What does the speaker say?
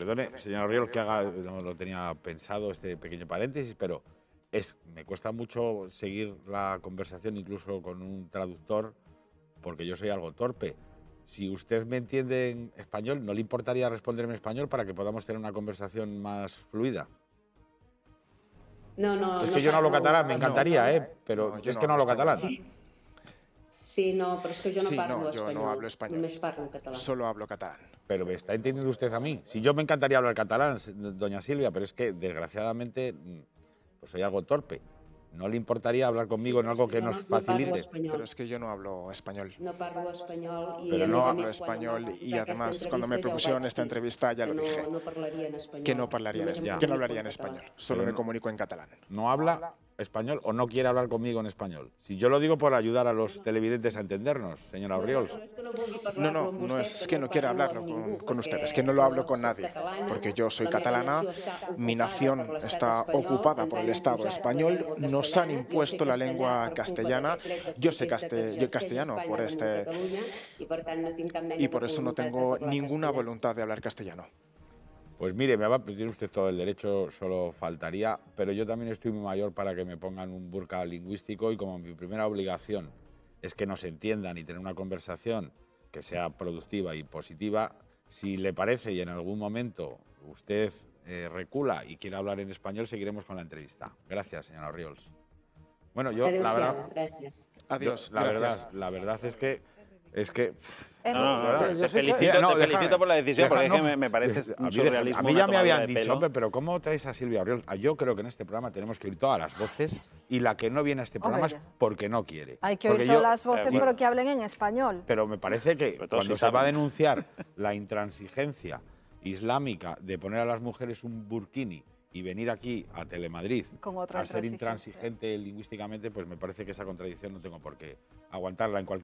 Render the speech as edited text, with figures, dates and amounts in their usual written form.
Perdone, señor Oriol, que haga, no lo tenía pensado este pequeño paréntesis, pero me cuesta mucho seguir la conversación incluso con un traductor porque yo soy algo torpe. Si usted me entiende en español, ¿no le importaría responderme en español para que podamos tener una conversación más fluida? No, no, Es no que yo no hablo parlo catalán, me encantaría, espanyol. pero No, yo es no que no hablo hablo catalán. español. Sí, no, però és que jo no Sí, parlo no, yo espanyol. no hablo español. Només parlo català. Solo hablo catalán. Pero me está entendiendo usted a mí. Si yo me encantaría hablar catalán, doña Silvia, pero es que desgraciadamente pues soy algo torpe. ¿No le importaría hablar conmigo en algo que nos facilite? Pero es que yo no hablo español. No parlo espanyol i Pero a no més a Hablo més español y d'aquesta además cuando me entrevista ja ho propusieron vaig esta dir, entrevista ya lo que dije, no parlaria en espanyol. que no hablaría en español, solo Pero me no- comunico en catalán. ¿No habla español o no quiere hablar conmigo en español? Si yo lo digo por ayudar a los televidentes a entendernos, señora Orriols. No es que no quiera hablarlo con ustedes, que no lo hablo con nadie, porque yo soy catalana, mi nación está ocupada por el Estado español, nos han impuesto la lengua castellana, yo sé castellano y por eso no tengo ninguna voluntad de hablar castellano. Pues mire, tiene usted todo el derecho, solo faltaría, pero yo también estoy muy mayor para que me pongan un burka lingüístico y como mi primera obligación es que nos entiendan y tener una conversación que sea productiva y positiva, si le parece y en algún momento usted recula y quiere hablar en español, seguiremos con la entrevista. Gracias, señora Orriols. Bueno, yo la verdad, Gràcies. Adiós, la verdad es que Te felicito por la decisión, porque es que me parece un surrealismo. A mí una ya me tomadura habían de dicho, pelo. hombre, pero ¿cómo traes a Silvia Orriols? Yo creo que en este programa tenemos que oír todas las voces y la que no viene a este programa es porque no quiere. Hay que Porque oír todas las voces, bueno, pero que hablen en español. pero me parece que Pero todos cuando sí se va a saben. denunciar la intransigencia islámica de poner a las mujeres un burkini y venir aquí a Telemadrid Con otra a ser intransigencia. intransigente lingüísticamente, pues me parece que esa contradicción no tengo por qué aguantarla.